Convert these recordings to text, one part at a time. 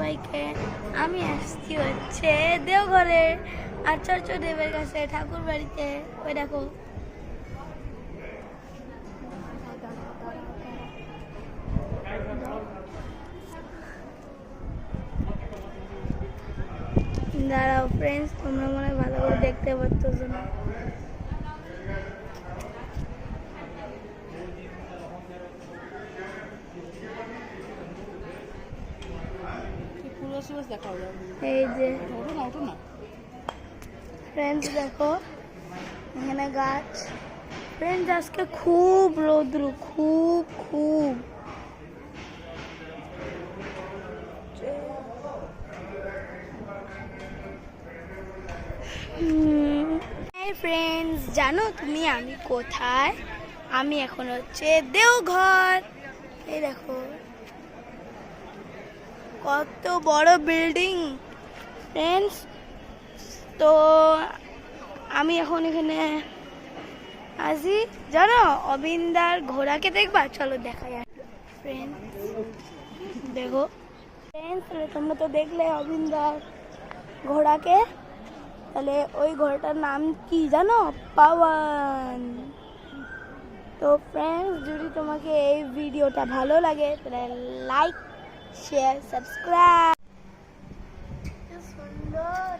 সবাইকে। আমি আসছি হচ্ছে দেওঘরের আচার্য দেবের কাছে ঠাকুর বাড়িতে। ওই দেখো দাঁড়াও ফ্রেন্ডস, তোমরা মনে হয় ভালো করে দেখতে পাচ্ছ না। এই যে ফ্রেন্ডস দেখো এখানে গাছ। ফ্রেন্ডস আজকে খুব রৌদ্র, খুব খুব ফ্রেন্ডস জানো তুমি আমি কোথায়? আমি এখন হচ্ছে দেওঘর। এই দেখো কত বড় বিল্ডিং ফ্রেন্ডস। তো আমি এখন এখানে আছি জানো অবিন্দার ঘোড়াকে দেখবা, চলো দেখা যায়। ফ্রেন্ডস দেখো ফ্রেন্ডস, তোমরা তো দেখলে অবিন্দার ঘোড়াকে, তাহলে ওই ঘোড়াটার নাম কি জানো? পাওয়ান। তো ফ্রেন্ডস যদি তোমাকে এই ভিডিওটা ভালো লাগে তাহলে লাইক শেয়ার সাবস্ক্রাইব। সুন্দর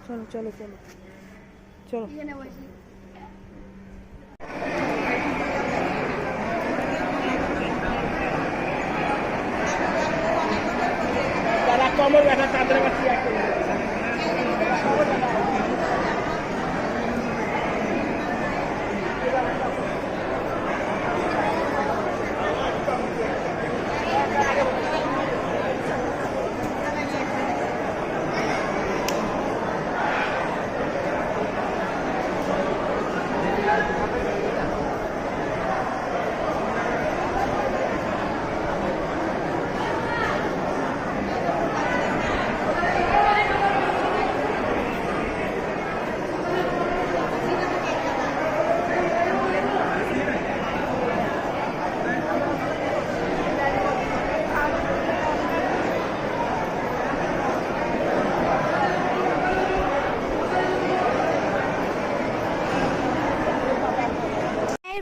চলো চলো চলো চলো যারা কমর ব্যথা তাদের আবার কি আছে?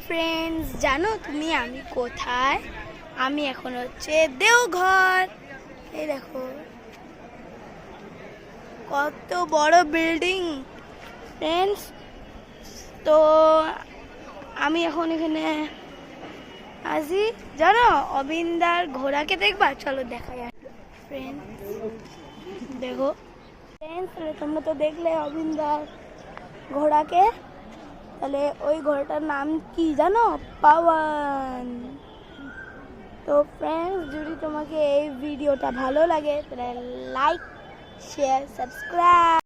ফ্রেন্ডস জানো তুমি আমি কোথায়? আমি এখন হচ্ছে দেওঘর। এই দেখো কত বড় বিল্ডিং ফ্রেন্ডস। তো আমি এখন এখানে আছি জানো অবিন্দার ঘোড়াকে দেখবা, চলো দেখা যায়। ফ্রেন্ডস দেখো ফ্রেন্ডস, তোমরা তো দেখলে অবিন্দার ঘোড়াকে, তাহলে ওই ঘোড়াটার নাম কি জানো? পাওয়ান। তো ফ্রেন্ডস যদি তোমাকে এই ভিডিওটা ভালো লাগে তাহলে লাইক শেয়ার সাবস্ক্রাইব।